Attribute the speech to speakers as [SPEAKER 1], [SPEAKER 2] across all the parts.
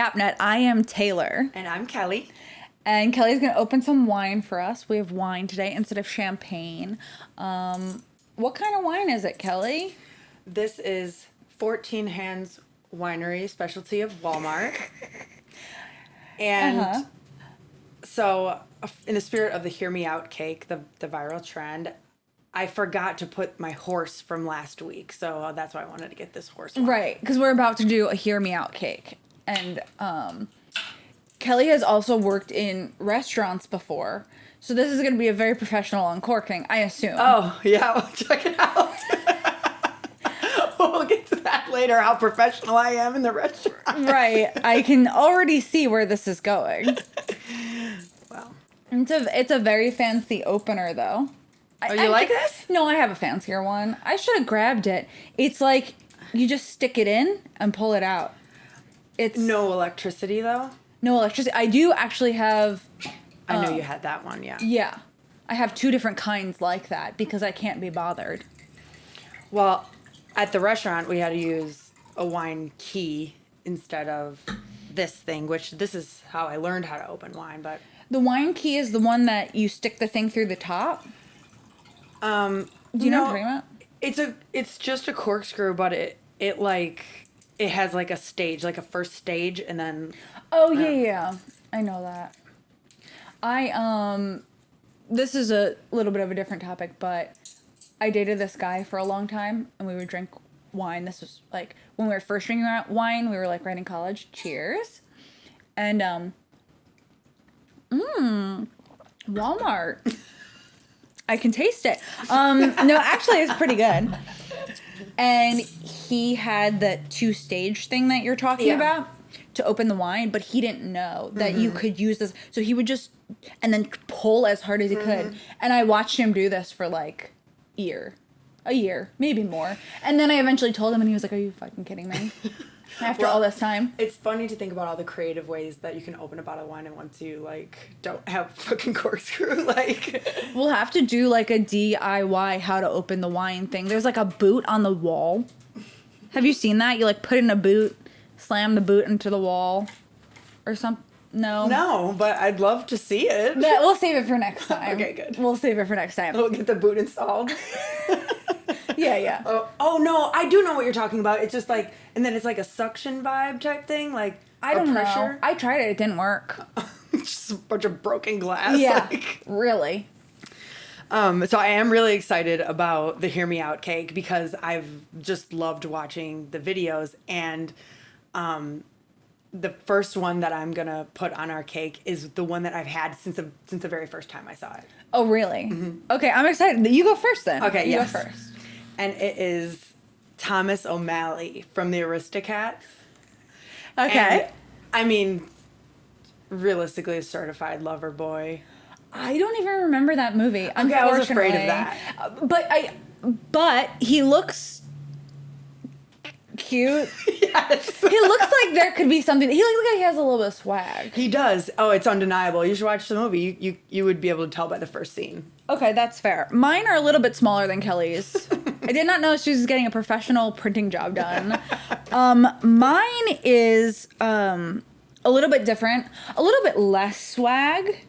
[SPEAKER 1] YapNet. I am Taylor.
[SPEAKER 2] And I'm Kelly.
[SPEAKER 1] And Kelly's going to open some wine for us. We have wine today instead of champagne. What kind of wine is it, Kelly?
[SPEAKER 2] This is 14 Hands Winery, specialty of Walmart. And so, in the spirit of the Hear Me Out cake, the viral trend, I forgot to put my horse from last week. So that's why I wanted to get this horse one.
[SPEAKER 1] Right, because we're about to do a Hear Me Out cake. And Kelly has also worked in restaurants before. So this is going to be a very professional uncorking, I assume.
[SPEAKER 2] Oh, yeah, well, check it out. We'll get to that later, how professional I am in the restaurant.
[SPEAKER 1] Right. I can already see where this is going.
[SPEAKER 2] Wow.
[SPEAKER 1] It's a very fancy opener, though.
[SPEAKER 2] Oh, you like this?
[SPEAKER 1] No, I have a fancier one. I should have grabbed it. It's like you just stick it in and pull it out. It's
[SPEAKER 2] no electricity, though?
[SPEAKER 1] No electricity. I do actually have...
[SPEAKER 2] I know you had that one, yeah.
[SPEAKER 1] Yeah. I have 2 different kinds like that because I can't be bothered.
[SPEAKER 2] Well, at the restaurant, we had to use a wine key instead of this thing, which this is how I learned how to open wine, but...
[SPEAKER 1] The wine key is the one that you stick the thing through the top? Do you know what I'm talking about?
[SPEAKER 2] It's just a corkscrew, but it has like a stage, like a first stage, and then...
[SPEAKER 1] Oh, yeah. I know that. This is a little bit of a different topic, but I dated this guy for a long time, and we would drink wine. This was, like, when we were first drinking wine, we were, like, right in college. Cheers. And, Walmart. I can taste it. No, actually, it's pretty good. And he had the 2-stage thing that you're talking about to open the wine, but he didn't know that you could use this. So he would just, and then pull as hard as he could. And I watched him do this for like a year, maybe more. And then I eventually told him and he was like, "Are you fucking kidding me?" After all this time.
[SPEAKER 2] It's funny to think about all the creative ways that you can open a bottle of wine and once you like don't have fucking corkscrew, like.
[SPEAKER 1] We'll have to do like a DIY how to open the wine thing. There's like a boot on the wall. Have you seen that? You like put in a boot, slam the boot into the wall or something.
[SPEAKER 2] No, but I'd love to see it.
[SPEAKER 1] We'll save it for next time.
[SPEAKER 2] Okay, good.
[SPEAKER 1] We'll save it for next time.
[SPEAKER 2] We'll get the boot installed.
[SPEAKER 1] Yeah.
[SPEAKER 2] Oh no, I do know what you're talking about. It's just like, and then it's like a suction vibe type thing, like
[SPEAKER 1] I don't
[SPEAKER 2] pressure.
[SPEAKER 1] know. I tried it. It didn't work.
[SPEAKER 2] Just a bunch of broken glass.
[SPEAKER 1] Yeah,
[SPEAKER 2] like.
[SPEAKER 1] really.
[SPEAKER 2] So I am really excited about the Hear Me Out cake because I've just loved watching the videos, and the first one that I'm gonna put on our cake is the one that I've had since the very first time I saw it.
[SPEAKER 1] Oh, really? Mm-hmm. Okay, I'm excited. You go first then.
[SPEAKER 2] Okay,
[SPEAKER 1] you
[SPEAKER 2] yes.
[SPEAKER 1] go first.
[SPEAKER 2] And it is Thomas O'Malley from the Aristocats.
[SPEAKER 1] Okay.
[SPEAKER 2] And, I mean, realistically, a certified lover boy.
[SPEAKER 1] I don't even remember that movie.
[SPEAKER 2] Okay, I was afraid of that.
[SPEAKER 1] But he looks cute.
[SPEAKER 2] Yes.
[SPEAKER 1] He looks like there could be something. He looks like he has a little bit of swag.
[SPEAKER 2] He does. Oh, it's undeniable. You should watch the movie. You would be able to tell by the first scene.
[SPEAKER 1] Okay, that's fair. Mine are a little bit smaller than Kelly's. I did not know she was getting a professional printing job done. Mine is a little bit different, a little bit less swag,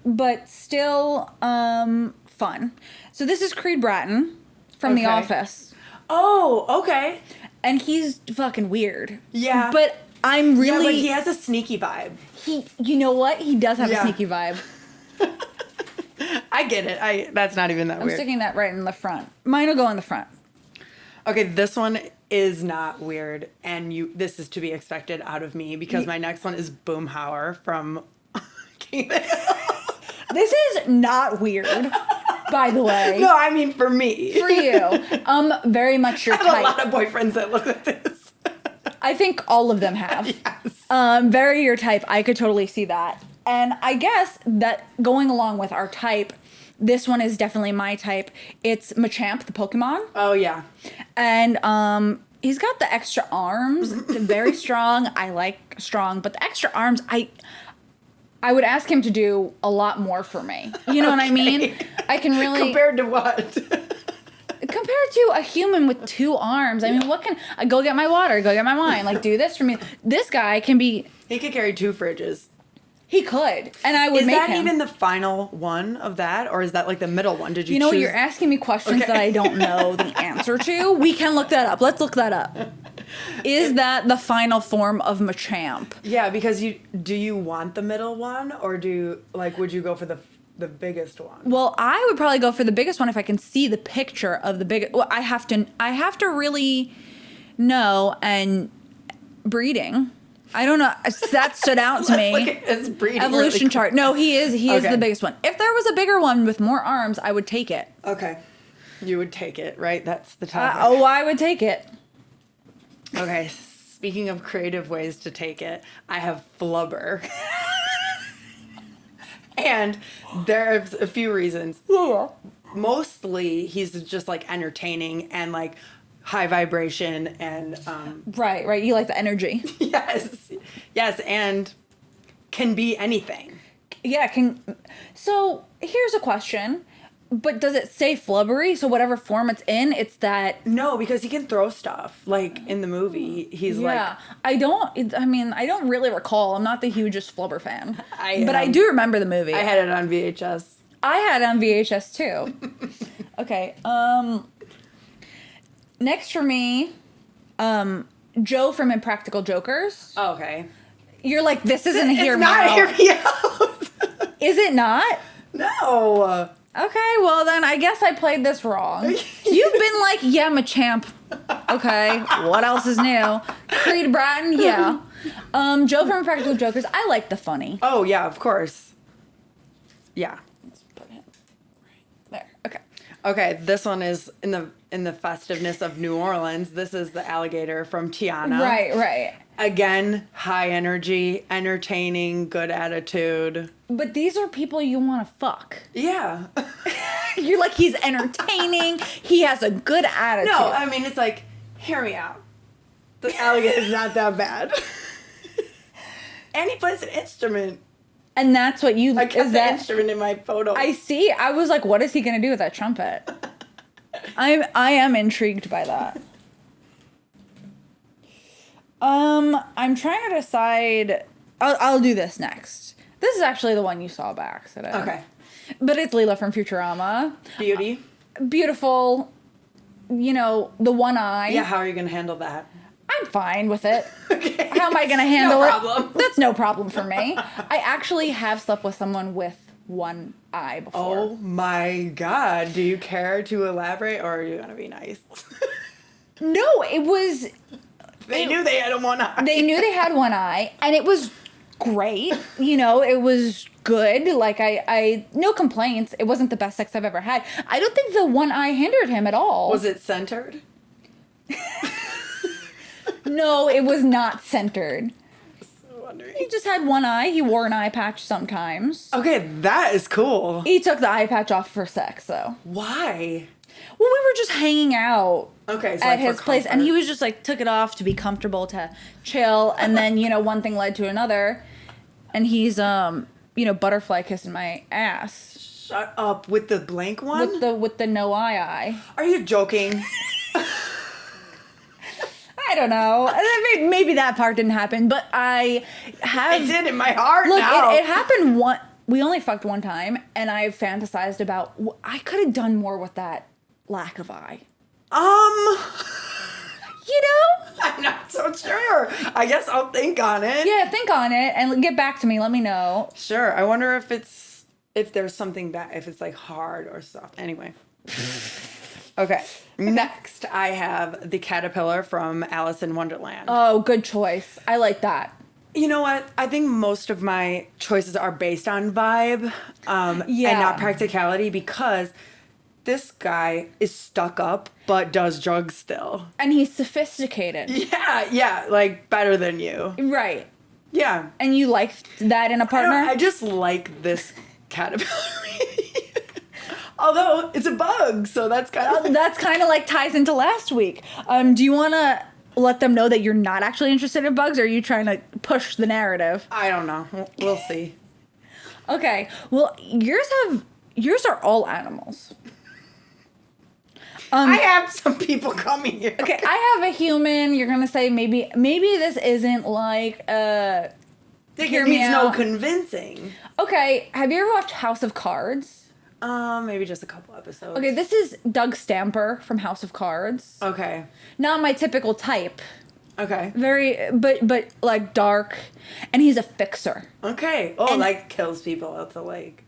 [SPEAKER 1] but still fun. So this is Creed Bratton from The Office.
[SPEAKER 2] Oh, okay.
[SPEAKER 1] And he's fucking weird.
[SPEAKER 2] Yeah.
[SPEAKER 1] But I'm really...
[SPEAKER 2] Yeah, but he has a sneaky vibe.
[SPEAKER 1] You know what? He does have a sneaky vibe.
[SPEAKER 2] I get it. That's not even that weird.
[SPEAKER 1] I'm sticking that right in the front. Mine will go in the front.
[SPEAKER 2] Okay, this one is not weird, and this is to be expected out of me because my next one is Boomhauer from King of the Hill.
[SPEAKER 1] This is not weird, by the way.
[SPEAKER 2] No, I mean for me.
[SPEAKER 1] For you. Very much your
[SPEAKER 2] I have
[SPEAKER 1] type.
[SPEAKER 2] a lot of boyfriends that look like this.
[SPEAKER 1] I think all of them have.
[SPEAKER 2] Yes.
[SPEAKER 1] Very your type. I could totally see that. And I guess that going along with our type, this one is definitely my type. It's Machamp, the Pokemon.
[SPEAKER 2] Oh, yeah.
[SPEAKER 1] And he's got the extra arms. Very strong. I like strong. But the extra arms, I would ask him to do a lot more for me. You know what I mean? I can really...
[SPEAKER 2] Compared to what?
[SPEAKER 1] Compared to a human with 2 arms, I mean, what can I go get my water, go get my wine, like do this for me? This guy can be.
[SPEAKER 2] He could carry 2 fridges.
[SPEAKER 1] He could, and I would
[SPEAKER 2] Is
[SPEAKER 1] make
[SPEAKER 2] that
[SPEAKER 1] him.
[SPEAKER 2] even the final one of that, or is that like the middle one? Did you?
[SPEAKER 1] You know,
[SPEAKER 2] choose?
[SPEAKER 1] you're asking me questions that I don't know the answer to. We can look that up. Let's look that up. Is that the final form of Machamp?
[SPEAKER 2] Yeah, because do you want the middle one, or would you go for the biggest one?
[SPEAKER 1] Well, I would probably go for the biggest one if I can see the picture of the biggest. Well, I have to really know, and breeding. I don't know. That stood out to me.
[SPEAKER 2] Look at his breeding
[SPEAKER 1] Evolution
[SPEAKER 2] really
[SPEAKER 1] chart. No, he is
[SPEAKER 2] Okay.
[SPEAKER 1] the biggest one. If there was a bigger one with more arms, I would take it.
[SPEAKER 2] Okay, you would take it, right? That's the topic.
[SPEAKER 1] I would take it.
[SPEAKER 2] Okay, speaking of creative ways to take it, I have flubber. And there's a few reasons.
[SPEAKER 1] Yeah.
[SPEAKER 2] Mostly, he's just like entertaining and like high vibration and
[SPEAKER 1] Right. You like the energy.
[SPEAKER 2] yes, and can be anything.
[SPEAKER 1] Yeah, so here's a question. But does it say flubbery? So whatever form it's in, it's that.
[SPEAKER 2] No, because he can throw stuff. Like in the movie, he's like.
[SPEAKER 1] I don't really recall. I'm not the hugest flubber fan. But I
[SPEAKER 2] am.
[SPEAKER 1] do remember the movie.
[SPEAKER 2] I had it on VHS.
[SPEAKER 1] I had it on VHS too. Okay. Next for me, Joe from Impractical Jokers.
[SPEAKER 2] Oh, okay.
[SPEAKER 1] You're like, this isn't a Hear Me
[SPEAKER 2] It's not
[SPEAKER 1] Out.
[SPEAKER 2] Hear Me Out.
[SPEAKER 1] Is it not?
[SPEAKER 2] No.
[SPEAKER 1] Okay, well then I guess I played this wrong. You've been like, yeah, Machamp. Okay, what else is new? Creed Bratton, yeah. Joe from Impractical Jokers, I like the funny.
[SPEAKER 2] Oh yeah, of course. Yeah.
[SPEAKER 1] Let's put him right there. Okay.
[SPEAKER 2] Okay, this one is in the festiveness of New Orleans. This is the alligator from Tiana.
[SPEAKER 1] Right.
[SPEAKER 2] Again, high energy, entertaining, good attitude.
[SPEAKER 1] But these are people you want to fuck.
[SPEAKER 2] Yeah.
[SPEAKER 1] You're like, he's entertaining. He has a good attitude.
[SPEAKER 2] No, I mean, it's like, hear me out. The alligator's not that bad. And he plays an instrument.
[SPEAKER 1] And that's what you...
[SPEAKER 2] I kept
[SPEAKER 1] is
[SPEAKER 2] the
[SPEAKER 1] that,
[SPEAKER 2] instrument in my photo.
[SPEAKER 1] I see. I was like, what is he going to do with that trumpet? I am intrigued by that. I'm trying to decide... I'll do this next. This is actually the one you saw by accident.
[SPEAKER 2] Okay.
[SPEAKER 1] But it's Leela from Futurama.
[SPEAKER 2] Beauty.
[SPEAKER 1] Beautiful. You know, the one eye.
[SPEAKER 2] Yeah, how are you going to handle that?
[SPEAKER 1] I'm fine with it.
[SPEAKER 2] Okay.
[SPEAKER 1] How am I going to handle
[SPEAKER 2] No
[SPEAKER 1] it?
[SPEAKER 2] problem.
[SPEAKER 1] That's no problem for me. I actually have slept with someone with one eye before.
[SPEAKER 2] Oh my God. Do you care to elaborate, or are you going to be nice?
[SPEAKER 1] No, it was...
[SPEAKER 2] They knew they had one eye.
[SPEAKER 1] They knew they had one eye, and it was great. You know, it was good. Like, I no complaints. It wasn't the best sex I've ever had. I don't think the one eye hindered him at all.
[SPEAKER 2] Was it centered?
[SPEAKER 1] No, it was not centered.
[SPEAKER 2] So wondering.
[SPEAKER 1] He just had one eye. He wore an eye patch sometimes.
[SPEAKER 2] Okay, that is cool.
[SPEAKER 1] He took the eye patch off for sex, though.
[SPEAKER 2] Why?
[SPEAKER 1] Well, we were just hanging out
[SPEAKER 2] Okay, so
[SPEAKER 1] at
[SPEAKER 2] like for
[SPEAKER 1] his place, and
[SPEAKER 2] comfort.
[SPEAKER 1] he was just like took it off to be comfortable, to chill, and then one thing led to another, and he's butterfly kissing my ass
[SPEAKER 2] Shut up with the blank one.
[SPEAKER 1] with the no eye.
[SPEAKER 2] Are you joking?
[SPEAKER 1] I don't know. Maybe that part didn't happen, but I have.
[SPEAKER 2] It did in my heart.
[SPEAKER 1] Look,
[SPEAKER 2] now.
[SPEAKER 1] it happened one. We only fucked one time, and I fantasized about. I could have done more with that lack of eye. You know?
[SPEAKER 2] I'm not so sure. I guess I'll think on it.
[SPEAKER 1] Yeah, think on it and get back to me. Let me know.
[SPEAKER 2] Sure. I wonder if there's something bad, if it's like hard or soft. Anyway. Okay. Next, I have the caterpillar from Alice in Wonderland.
[SPEAKER 1] Oh, good choice. I like that.
[SPEAKER 2] You know what? I think most of my choices are based on vibe and
[SPEAKER 1] Yeah.
[SPEAKER 2] not practicality, because this guy is stuck up but does drugs still.
[SPEAKER 1] And he's sophisticated.
[SPEAKER 2] Yeah, like better than you.
[SPEAKER 1] Right.
[SPEAKER 2] Yeah.
[SPEAKER 1] And you like that in a partner?
[SPEAKER 2] I just like this caterpillar. Although it's a bug, so that's kind of...
[SPEAKER 1] That's kind of like ties into last week. Do you want to let them know that you're not actually interested in bugs, or are you trying to push the narrative?
[SPEAKER 2] I don't know. We'll see.
[SPEAKER 1] Okay. Well, yours are all animals.
[SPEAKER 2] I have some people coming here.
[SPEAKER 1] Okay, I have a human. You're gonna say maybe this isn't like
[SPEAKER 2] It needs no convincing.
[SPEAKER 1] Okay, have you ever watched House of Cards?
[SPEAKER 2] Maybe just a couple episodes.
[SPEAKER 1] Okay, this is Doug Stamper from House of Cards.
[SPEAKER 2] Okay.
[SPEAKER 1] Not my typical type.
[SPEAKER 2] Okay.
[SPEAKER 1] Very, but like dark, and he's a fixer.
[SPEAKER 2] Okay. Oh, and, like kills people at the lake.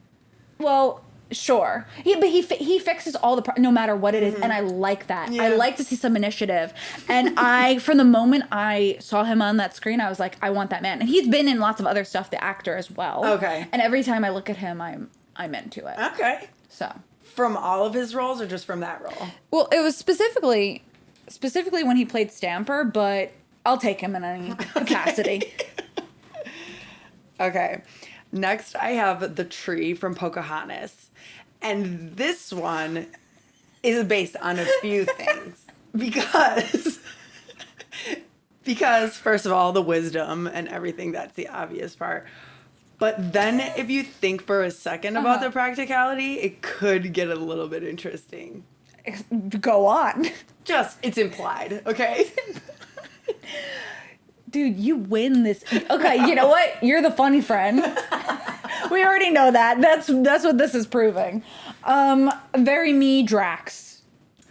[SPEAKER 1] Well, sure. He fixes all the no matter what it is, and I like that. Yeah. I like to see some initiative, and from the moment I saw him on that screen, I was like, I want that man. And he's been in lots of other stuff, the actor as well. Okay. And every time I look at him, I'm into it.
[SPEAKER 2] Okay.
[SPEAKER 1] So
[SPEAKER 2] from all of his roles, or just from that role?
[SPEAKER 1] Well, it was specifically when he played Stamper, but I'll take him in any capacity.
[SPEAKER 2] Okay. Next, I have the tree from Pocahontas. And this one is based on a few things. Because, first of all, the wisdom and everything, that's the obvious part. But then if you think for a second about the practicality, it could get a little bit interesting.
[SPEAKER 1] Go on.
[SPEAKER 2] It's implied, okay?
[SPEAKER 1] Dude, you win this. Okay, you know what? You're the funny friend. We already know that. That's what this is proving. Very me Drax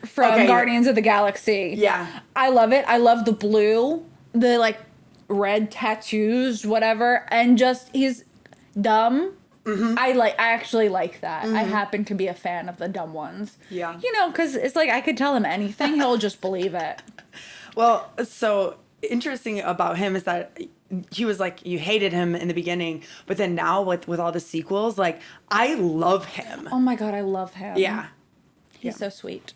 [SPEAKER 1] from Guardians of the Galaxy. Yeah. I love it. I love the blue, the like red tattoos, whatever, and just he's dumb. Mm-hmm. I actually like that. Mm-hmm. I happen to be a fan of the dumb ones. Yeah. You know, because it's like I could tell him anything, he'll just believe it.
[SPEAKER 2] Well, so interesting about him is that he was like, you hated him in the beginning, but then now with all the sequels, like I love him.
[SPEAKER 1] Oh my God, I love him. Yeah. He's so sweet.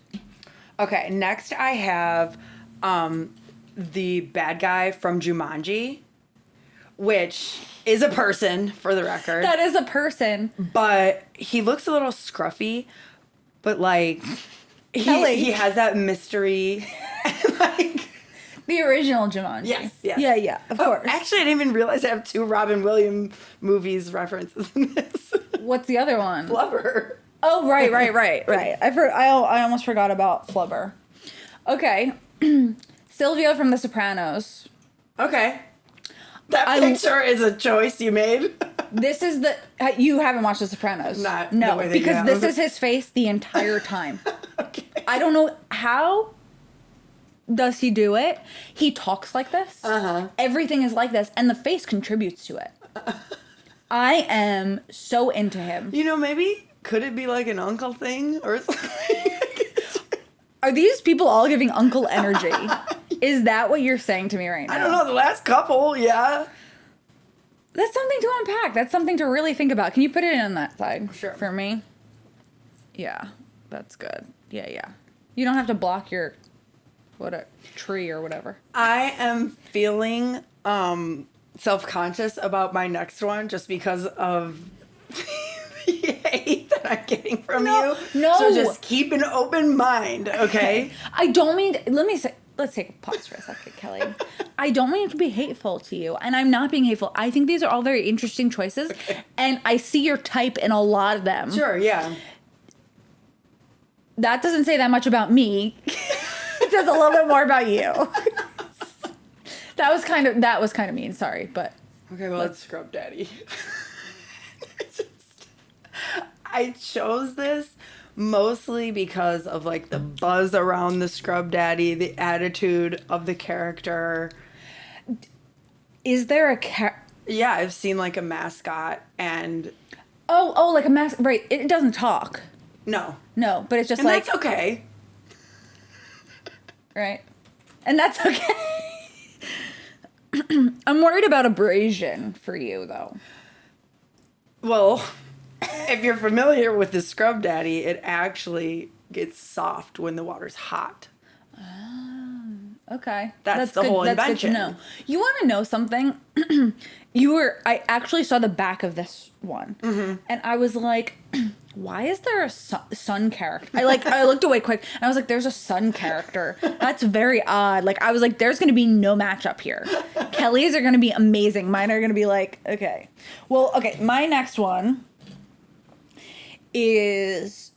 [SPEAKER 2] Okay, next I have the bad guy from Jumanji, which is a person, for the record.
[SPEAKER 1] That is a person.
[SPEAKER 2] But he looks a little scruffy, but like he has that mystery like
[SPEAKER 1] the original Jumanji.
[SPEAKER 2] Yes.
[SPEAKER 1] Yeah, of course.
[SPEAKER 2] Actually, I didn't even realize I have 2 Robin Williams movies references in this.
[SPEAKER 1] What's the other one?
[SPEAKER 2] Flubber.
[SPEAKER 1] Oh, right. I almost forgot about Flubber. Okay. Silvio from The Sopranos.
[SPEAKER 2] Okay. That picture is a choice you made.
[SPEAKER 1] This is you haven't watched The Sopranos. No, because this is his face the entire time. Okay. I don't know how does he do it. He talks like this. Uh-huh. Everything is like this, and the face contributes to it. I am so into him.
[SPEAKER 2] You know, maybe could it be like an uncle thing or something?
[SPEAKER 1] Are these people all giving uncle energy? Is that what you're saying to me right now?
[SPEAKER 2] I don't know. The last couple, yeah.
[SPEAKER 1] That's something to unpack. That's something to really think about. Can you put it on that side?
[SPEAKER 2] Sure.
[SPEAKER 1] For me? Yeah, that's good. Yeah. You don't have to block your tree or whatever.
[SPEAKER 2] I am feeling self-conscious about my next one just because of the hate that I'm getting from you. No. So just keep an open mind, okay?
[SPEAKER 1] I don't mean let's take a pause for a second, Kelly. I don't mean to be hateful to you, and I'm not being hateful. I think these are all very interesting choices, and I see your type in a lot of them.
[SPEAKER 2] Sure, yeah.
[SPEAKER 1] That doesn't say that much about me. It says a little bit more about you. That was kind of mean. Sorry, but
[SPEAKER 2] okay. Well, it's Scrub Daddy. I chose this mostly because of like the buzz around the Scrub Daddy, the attitude of the character.
[SPEAKER 1] Is there a
[SPEAKER 2] Yeah, I've seen like a mascot and
[SPEAKER 1] like a mascot. Right, it doesn't talk.
[SPEAKER 2] No,
[SPEAKER 1] but it's just
[SPEAKER 2] and
[SPEAKER 1] like
[SPEAKER 2] that's okay.
[SPEAKER 1] Right, and that's okay. I'm worried about abrasion for you, though.
[SPEAKER 2] Well, if you're familiar with the Scrub Daddy, it actually gets soft when the water's hot.
[SPEAKER 1] Okay.
[SPEAKER 2] That's the whole invention.
[SPEAKER 1] That's good to know. You want to know something? I actually saw the back of this one, and I was like, why is there a sun character? I looked away quick, and I was like, there's a sun character. That's very odd. Like, I was like, there's going to be no matchup here. Kelly's are going to be amazing. Mine are going to be like, okay. Well, okay, my next one is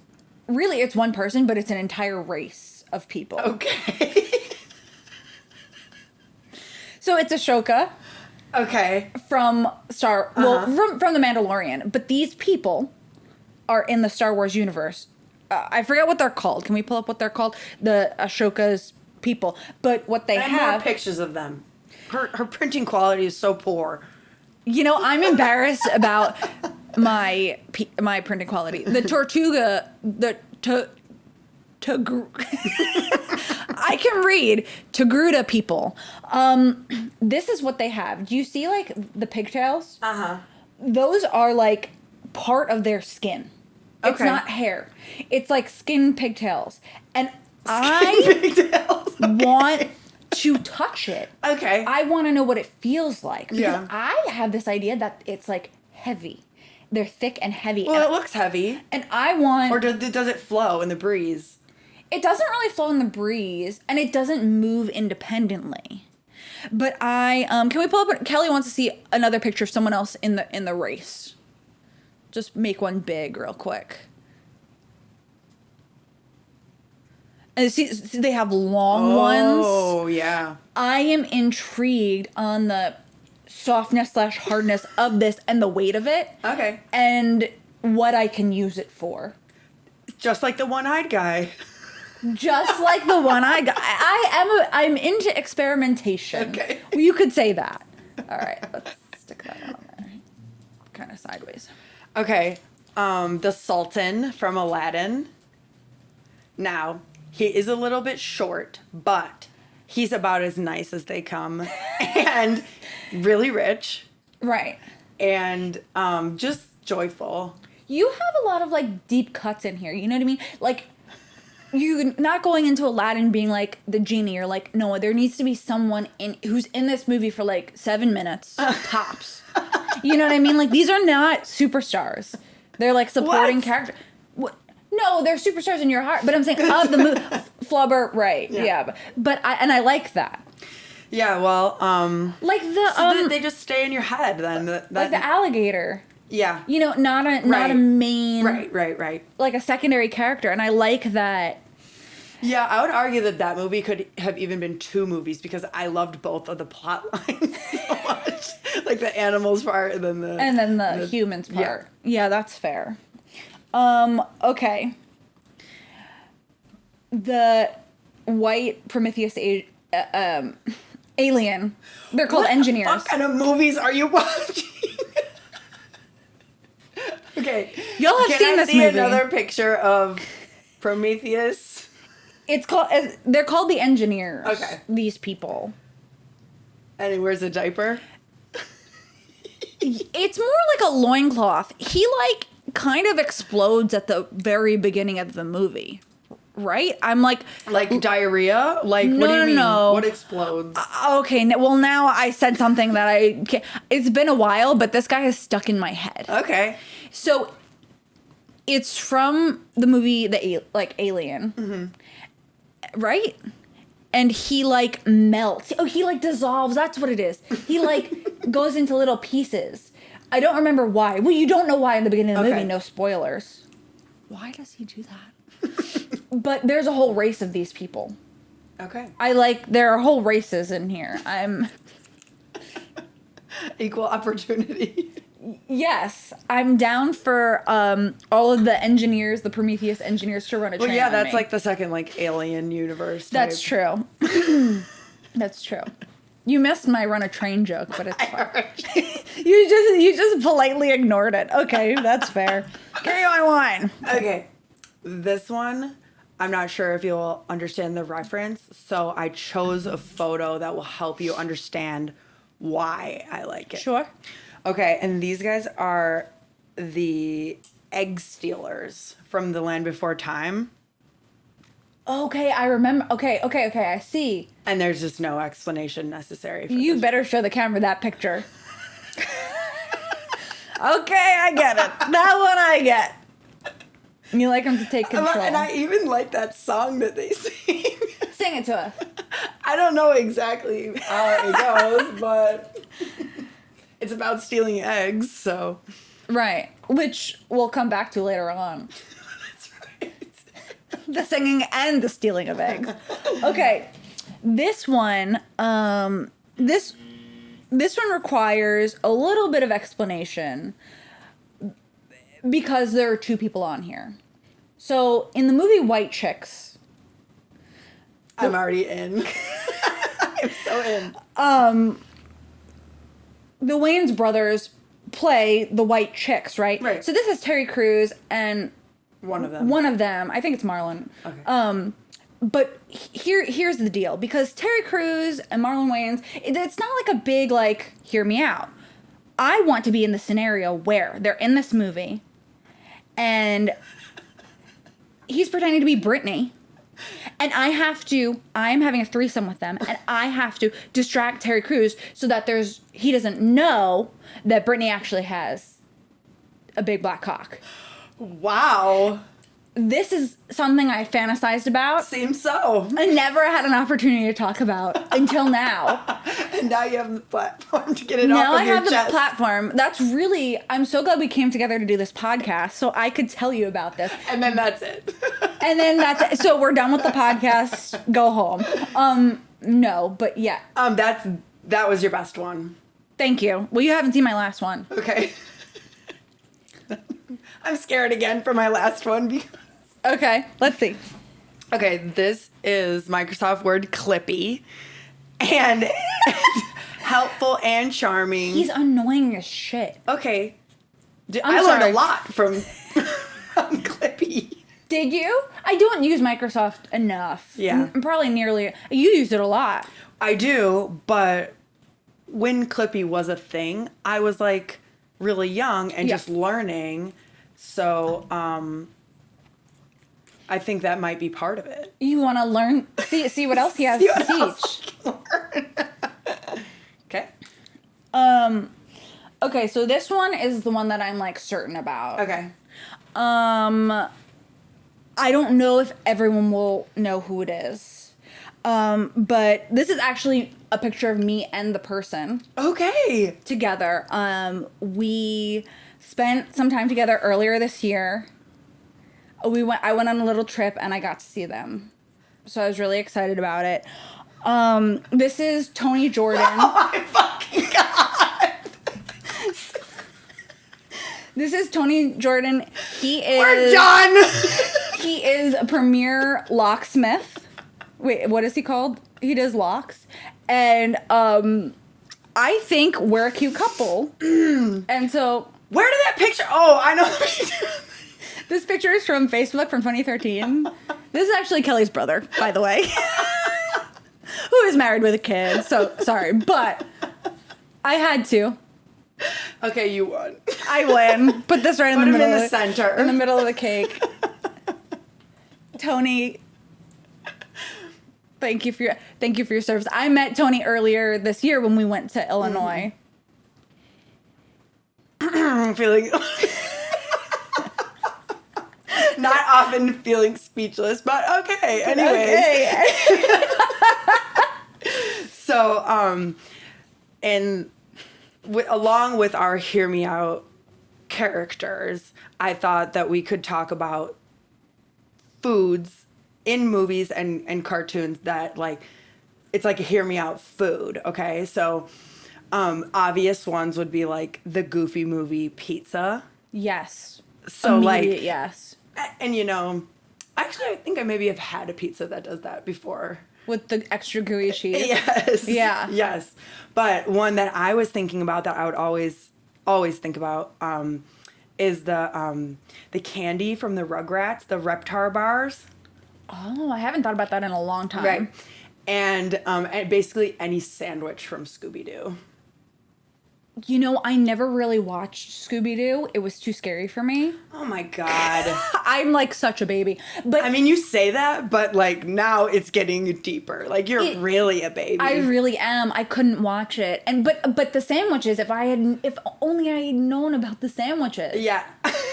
[SPEAKER 1] really it's one person, but it's an entire race of people.
[SPEAKER 2] Okay.
[SPEAKER 1] So it's Ashoka.
[SPEAKER 2] Okay.
[SPEAKER 1] From from The Mandalorian, but these people are in the Star Wars universe. I forget what they're called. Can we pull up what they're called? The Ashoka's people. But what they have
[SPEAKER 2] more pictures of them. Her printing quality is so poor.
[SPEAKER 1] You know, I'm embarrassed about my printing quality. The Tortuga, I can read Togruta people. This is what they have. Do you see like the pigtails?
[SPEAKER 2] Uh-huh.
[SPEAKER 1] Those are like part of their skin. It's
[SPEAKER 2] Okay.
[SPEAKER 1] not hair. It's like skin pigtails. And I want to touch it.
[SPEAKER 2] Okay.
[SPEAKER 1] I want to know what it feels like. Because
[SPEAKER 2] Yeah.
[SPEAKER 1] I have this idea that it's like heavy. They're thick and heavy.
[SPEAKER 2] Well, it looks heavy.
[SPEAKER 1] And I want...
[SPEAKER 2] Or does it flow in the breeze?
[SPEAKER 1] It doesn't really flow in the breeze, and it doesn't move independently. But can we pull up... Kelly wants to see another picture of someone else in the race. Just make one big real quick. And see, they have long ones.
[SPEAKER 2] Oh, yeah.
[SPEAKER 1] I am intrigued on the softness/hardness of this and the weight of it.
[SPEAKER 2] Okay.
[SPEAKER 1] And what I can use it for.
[SPEAKER 2] Just like the one-eyed guy.
[SPEAKER 1] Just like the one I got. I'm into experimentation.
[SPEAKER 2] Okay.
[SPEAKER 1] Well, you could say that. All right, let's stick that on there. Kind of sideways.
[SPEAKER 2] Okay. The Sultan from Aladdin. Now, he is a little bit short, but he's about as nice as they come. And really rich.
[SPEAKER 1] Right.
[SPEAKER 2] And just joyful.
[SPEAKER 1] You have a lot of like deep cuts in here. You know what I mean? Like, you're not going into Aladdin being like the genie. You're like, no, there needs to be someone who's in this movie for like 7 minutes tops. You know what I mean? Like, these are not superstars. They're like supporting characters. What? No, they're superstars in your heart. But I'm saying of the movie, Flubber, right? Yeah. But I like that.
[SPEAKER 2] Yeah. Well,
[SPEAKER 1] like
[SPEAKER 2] they just stay in your head then.
[SPEAKER 1] Like the alligator.
[SPEAKER 2] Yeah.
[SPEAKER 1] You know, not a main.
[SPEAKER 2] Right.
[SPEAKER 1] Like a secondary character, and I like that.
[SPEAKER 2] Yeah, I would argue that movie could have even been 2 movies because I loved both of the plot lines so much. Like the animals part and then the
[SPEAKER 1] humans part. Yeah, that's fair. Okay. The white Prometheus alien. They're called engineers.
[SPEAKER 2] What kind of movies are you watching? Okay.
[SPEAKER 1] Y'all have seen this movie.
[SPEAKER 2] Another picture of Prometheus?
[SPEAKER 1] They're called the engineers.
[SPEAKER 2] Okay.
[SPEAKER 1] These people.
[SPEAKER 2] And he wears a diaper?
[SPEAKER 1] It's more like a loincloth. He like kind of explodes at the very beginning of the movie. Right? I'm like
[SPEAKER 2] diarrhea? Like,
[SPEAKER 1] no,
[SPEAKER 2] what do you mean?
[SPEAKER 1] No.
[SPEAKER 2] What explodes?
[SPEAKER 1] Okay, well now I said something that I can't. It's been a while, but this guy is stuck in my head.
[SPEAKER 2] Okay.
[SPEAKER 1] So, it's from the movie Alien. Mm-hmm. Right? And he like melts. Oh, he like dissolves. That's what it is. He like goes into little pieces. I don't remember why. Well, you don't know why in the beginning of the movie. No spoilers. Why does he do that? But there's a whole race of these people.
[SPEAKER 2] Okay.
[SPEAKER 1] There are whole races in here. I'm...
[SPEAKER 2] Equal opportunity.
[SPEAKER 1] Yes, I'm down for all of the engineers, the Prometheus engineers, to run a train.
[SPEAKER 2] Well, yeah,
[SPEAKER 1] on
[SPEAKER 2] that's
[SPEAKER 1] me.
[SPEAKER 2] like the second alien universe.
[SPEAKER 1] That's true. That's true. You missed my run a train joke, but it's fine. You just politely ignored it. Okay, that's fair. Carry on.
[SPEAKER 2] Okay, this one, I'm not sure if you'll understand the reference, so I chose a photo that will help you understand why I like it.
[SPEAKER 1] Sure.
[SPEAKER 2] Okay, and these guys are the egg stealers from The Land Before Time.
[SPEAKER 1] Okay, I remember. Okay, I see.
[SPEAKER 2] And there's just no explanation necessary for
[SPEAKER 1] You
[SPEAKER 2] this.
[SPEAKER 1] better show the camera that picture. Okay, I get it. That one I get. You like them to take control.
[SPEAKER 2] And I even like that song that they sing.
[SPEAKER 1] Sing it to us.
[SPEAKER 2] I don't know exactly how it goes, but it's about stealing eggs, so.
[SPEAKER 1] Right, which we'll come back to later on.
[SPEAKER 2] That's right.
[SPEAKER 1] The singing and the stealing of eggs. Okay. This one, this one requires a little bit of explanation because there are two people on here. So in the movie White Chicks,
[SPEAKER 2] I'm already in. I'm so in.
[SPEAKER 1] The Wayans brothers play the White Chicks, right?
[SPEAKER 2] Right.
[SPEAKER 1] So this is Terry Crews and
[SPEAKER 2] One of them.
[SPEAKER 1] I think it's Marlon.
[SPEAKER 2] Okay.
[SPEAKER 1] But here's the deal, because Terry Crews and Marlon Wayans, it's not like a big, like, hear me out. I want to be in the scenario where they're in this movie and he's pretending to be Brittany, and I'm having a threesome with them, and I have to distract Terry Crews so that he doesn't know that Brittany actually has a big black cock.
[SPEAKER 2] Wow.
[SPEAKER 1] This is something I fantasized about.
[SPEAKER 2] Seems so.
[SPEAKER 1] I never had an opportunity to talk about until now.
[SPEAKER 2] And now you have the platform to get it
[SPEAKER 1] Now
[SPEAKER 2] off
[SPEAKER 1] I
[SPEAKER 2] of your
[SPEAKER 1] have
[SPEAKER 2] chest.
[SPEAKER 1] the platform. I'm so glad we came together to do this podcast so I could tell you about this.
[SPEAKER 2] And then that's it.
[SPEAKER 1] And then that's it. So we're done with the podcast. Go home. No, but yeah.
[SPEAKER 2] That was your best one.
[SPEAKER 1] Thank you. Well, you haven't seen my last one.
[SPEAKER 2] Okay. I'm scared again for my last one because...
[SPEAKER 1] Okay, let's see.
[SPEAKER 2] Okay, this is Microsoft Word Clippy. And it's helpful and charming.
[SPEAKER 1] He's annoying as shit.
[SPEAKER 2] Okay.
[SPEAKER 1] I'm
[SPEAKER 2] I learned
[SPEAKER 1] sorry.
[SPEAKER 2] a lot from Clippy.
[SPEAKER 1] Did you? I don't use Microsoft enough.
[SPEAKER 2] Yeah.
[SPEAKER 1] Probably nearly. You use it a lot.
[SPEAKER 2] I do, but when Clippy was a thing, I was like really young and just learning. So, I think that might be part of it.
[SPEAKER 1] You want to learn? See what else he has to teach.
[SPEAKER 2] Okay.
[SPEAKER 1] Okay, so this one is the one that I'm like certain about.
[SPEAKER 2] Okay.
[SPEAKER 1] I don't know if everyone will know who it is. But this is actually a picture of me and the person.
[SPEAKER 2] Okay.
[SPEAKER 1] Together. We spent some time together earlier this year. I went on a little trip and I got to see them. So I was really excited about it. This is Tony Jordan.
[SPEAKER 2] Oh my fucking God.
[SPEAKER 1] This is Tony Jordan.
[SPEAKER 2] We're done.
[SPEAKER 1] He is a premier locksmith. Wait, what is he called? He does locks. And I think we're a cute couple. And so...
[SPEAKER 2] Where did that picture... Oh, I know the picture.
[SPEAKER 1] This picture is from Facebook from 2013. This is actually Kelly's brother, by the way. Who is married with a kid. So, sorry. But I had to.
[SPEAKER 2] Okay, you won.
[SPEAKER 1] I win. Put this right in the middle.
[SPEAKER 2] Put him in the center.
[SPEAKER 1] In the middle of the cake. Tony, thank you for your service. I met Tony earlier this year when we went to Illinois.
[SPEAKER 2] I'm feeling... Not often feeling speechless, but okay. Anyways. Okay. So, along with our Hear Me Out characters, I thought that we could talk about foods in movies and cartoons that, like, it's like a Hear Me Out food, okay? So, obvious ones would be, like, the Goofy movie Pizza.
[SPEAKER 1] Yes.
[SPEAKER 2] So,
[SPEAKER 1] Immediate,
[SPEAKER 2] like...
[SPEAKER 1] yes.
[SPEAKER 2] And, you know, actually, I think I maybe have had a pizza that does that before.
[SPEAKER 1] With the extra gooey cheese.
[SPEAKER 2] Yes.
[SPEAKER 1] Yeah.
[SPEAKER 2] Yes. But one that I was thinking about that I would always think about is the candy from the Rugrats, the Reptar bars.
[SPEAKER 1] Oh, I haven't thought about that in a long time.
[SPEAKER 2] Right. And basically any sandwich from Scooby-Doo.
[SPEAKER 1] You know, I never really watched Scooby-Doo. It was too scary for me.
[SPEAKER 2] Oh my God.
[SPEAKER 1] I'm like such a baby. But
[SPEAKER 2] I mean, you say that, but like now it's getting deeper. Like you're really a baby.
[SPEAKER 1] I really am. I couldn't watch it. And but the sandwiches, if only I had known about the sandwiches.
[SPEAKER 2] Yeah.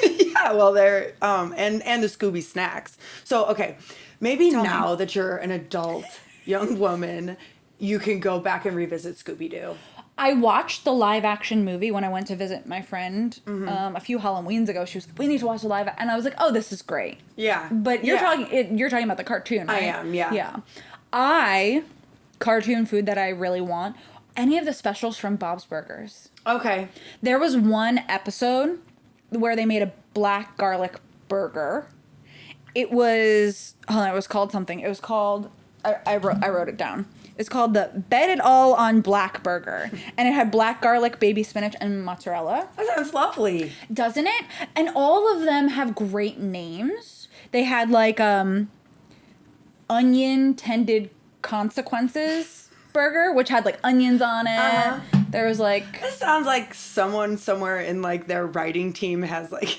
[SPEAKER 2] Yeah, well they're and the Scooby snacks. So, okay. Maybe now that you're an adult young woman, you can go back and revisit Scooby-Doo.
[SPEAKER 1] I watched the live action movie when I went to visit my friend a few Halloweens ago. She was like, "We need to watch the live," and I was like, "Oh, this is great."
[SPEAKER 2] Yeah.
[SPEAKER 1] But you're talking about the cartoon, right?
[SPEAKER 2] I am, yeah.
[SPEAKER 1] Yeah. Cartoon food that I really want. Any of the specials from Bob's Burgers.
[SPEAKER 2] Okay.
[SPEAKER 1] There was one episode where they made a black garlic burger. It was called something. It was called I wrote it down. It's called the Bet It All on Black Burger. And it had black garlic, baby spinach, and mozzarella.
[SPEAKER 2] That sounds lovely.
[SPEAKER 1] Doesn't it? And all of them have great names. They had like onion tended consequences burger, which had like onions on it. There was like...
[SPEAKER 2] This sounds like someone somewhere in like their writing team has like...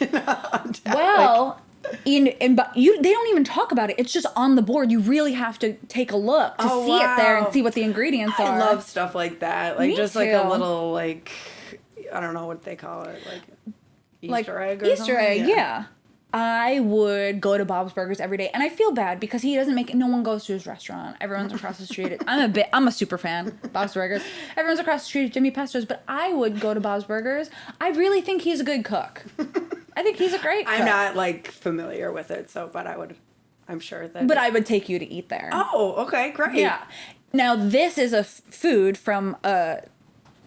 [SPEAKER 1] Well... they don't even talk about it. It's just on the board. You really have to take a look to see it there and see what the ingredients are.
[SPEAKER 2] I love stuff like that. Like
[SPEAKER 1] Me
[SPEAKER 2] just
[SPEAKER 1] too.
[SPEAKER 2] like a little like I don't know what they call it, like Easter egg or
[SPEAKER 1] Easter
[SPEAKER 2] something?
[SPEAKER 1] egg, yeah. I would go to Bob's Burgers every day, and I feel bad because he doesn't make it. No one goes to his restaurant. Everyone's across the street. I'm a super fan. Bob's Burgers. Everyone's across the street at Jimmy Pesto's, but I would go to Bob's Burgers. I really think he's a good cook. I think he's a great cook.
[SPEAKER 2] I'm not like familiar with it, I'm sure that.
[SPEAKER 1] But I would take you to eat there.
[SPEAKER 2] Oh, okay, great.
[SPEAKER 1] Yeah. Now this is a food from a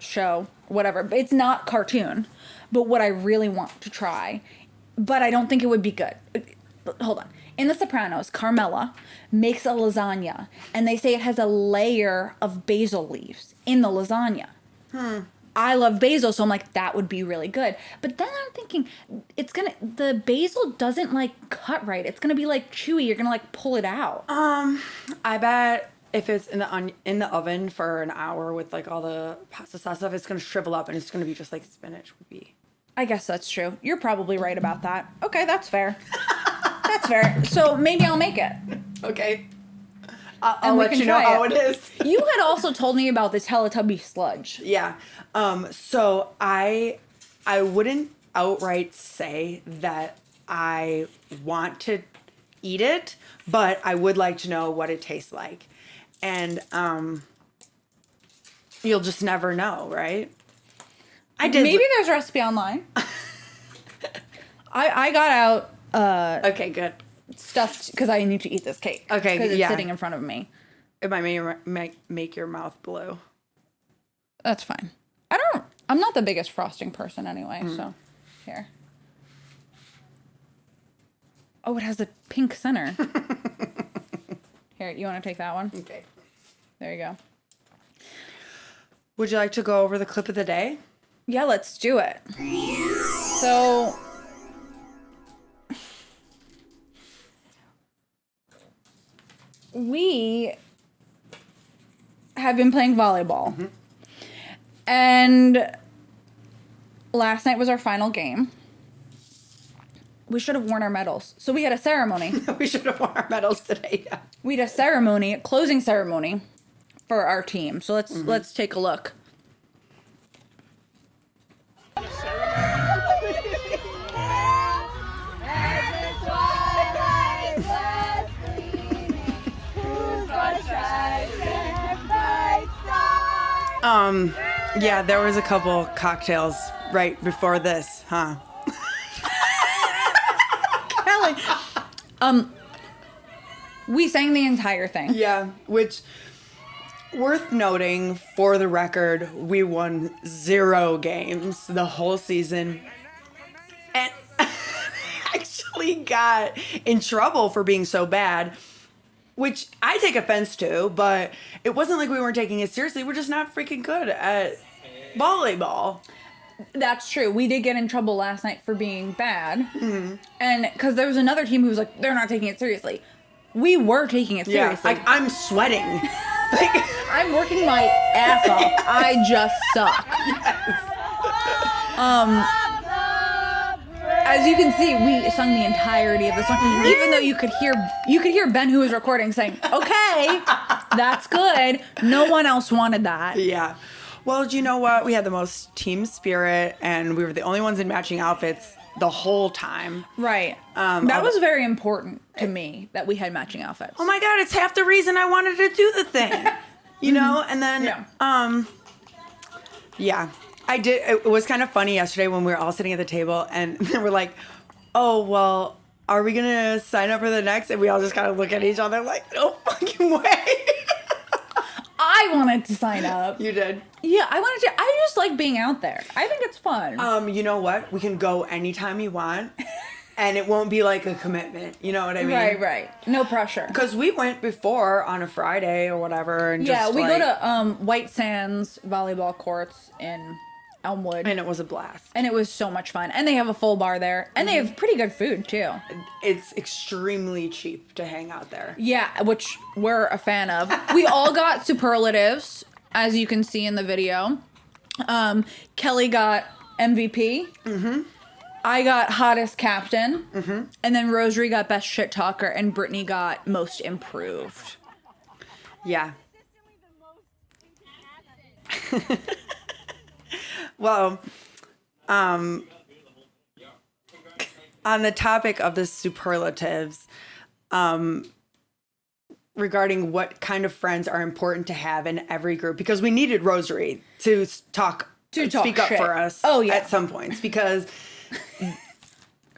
[SPEAKER 1] show, whatever. But it's not cartoon. But what I really want to try, but I don't think it would be good. Hold on. In The Sopranos, Carmela makes a lasagna, and they say it has a layer of basil leaves in the lasagna. I love basil, so I'm like, that would be really good. But then I'm thinking, the basil doesn't like cut right. It's gonna be like chewy. You're gonna like pull it out.
[SPEAKER 2] I bet if it's in the oven for an hour with like all the pasta sauce stuff, it's gonna shrivel up and it's gonna be just like spinach would be.
[SPEAKER 1] I guess that's true. You're probably right about that. Okay, that's fair. That's fair. So maybe I'll make it.
[SPEAKER 2] Okay. I'll let you know how it is.
[SPEAKER 1] You had also told me about the Teletubby sludge.
[SPEAKER 2] Yeah. So I wouldn't outright say that I want to eat it, but I would like to know what it tastes like. And you'll just never know, right?
[SPEAKER 1] Maybe there's a recipe online. I got out
[SPEAKER 2] okay, good.
[SPEAKER 1] stuff because I need to eat this cake.
[SPEAKER 2] Okay,
[SPEAKER 1] because it's sitting in front of me.
[SPEAKER 2] It might make your mouth blue.
[SPEAKER 1] That's fine. I'm not the biggest frosting person anyway, so here. Oh, it has a pink center. Here, you want to take that one?
[SPEAKER 2] Okay.
[SPEAKER 1] There you go.
[SPEAKER 2] Would you like to go over the clip of the day?
[SPEAKER 1] Yeah, let's do it. So, we have been playing volleyball. And last night was our final game. We should have worn our medals. So we had a ceremony.
[SPEAKER 2] We should have worn our medals today. Yeah.
[SPEAKER 1] We had a ceremony, a closing ceremony for our team. So let's take a look.
[SPEAKER 2] Yeah, there was a couple cocktails right before this, huh?
[SPEAKER 1] Kelly. We sang the entire thing.
[SPEAKER 2] Yeah, which, worth noting, for the record, we won 0 games the whole season. And actually got in trouble for being so bad, which I take offense to, but it wasn't like we weren't taking it seriously. We're just not freaking good at volleyball.
[SPEAKER 1] That's true. We did get in trouble last night for being bad. And because there was another team who was like, they're not taking it seriously. We were taking it seriously.
[SPEAKER 2] Yeah, like, I'm sweating.
[SPEAKER 1] I'm working my ass off. I just suck.
[SPEAKER 2] Yes.
[SPEAKER 1] As you can see, we sung the entirety of the song, even though you could hear Ben, who was recording, saying, "Okay, that's good." No one else wanted that.
[SPEAKER 2] Yeah. Well, do you know what? We had the most team spirit, and we were the only ones in matching outfits the whole time.
[SPEAKER 1] Right. That was very important to me that we had matching outfits.
[SPEAKER 2] Oh my God! It's half the reason I wanted to do the thing. You know, and then Yeah. I did. It was kind of funny yesterday when we were all sitting at the table and we're like, oh, well, are we going to sign up for the next? And we all just kind of look at each other like, no fucking way.
[SPEAKER 1] I wanted to sign up.
[SPEAKER 2] You did?
[SPEAKER 1] Yeah, I wanted to. I just like being out there. I think it's fun.
[SPEAKER 2] You know what? We can go anytime you want. And it won't be like a commitment. You know what I mean?
[SPEAKER 1] Right. No pressure.
[SPEAKER 2] Because we went before on a Friday or whatever. And
[SPEAKER 1] Yeah,
[SPEAKER 2] just
[SPEAKER 1] we
[SPEAKER 2] like,
[SPEAKER 1] go to White Sands volleyball courts in Elmwood.
[SPEAKER 2] And it was a blast.
[SPEAKER 1] And it was so much fun. And they have a full bar there. And they have pretty good food, too.
[SPEAKER 2] It's extremely cheap to hang out there.
[SPEAKER 1] Yeah, which we're a fan of. We all got superlatives, as you can see in the video. Kelly got MVP. Mm-hmm. I got hottest captain. Mm-hmm. And then Rosary got best shit talker. And Brittany got most improved.
[SPEAKER 2] Yeah. Well, on the topic of the superlatives, regarding what kind of friends are important to have in every group, because we needed Rosary to speak up
[SPEAKER 1] shit
[SPEAKER 2] for us at some points, because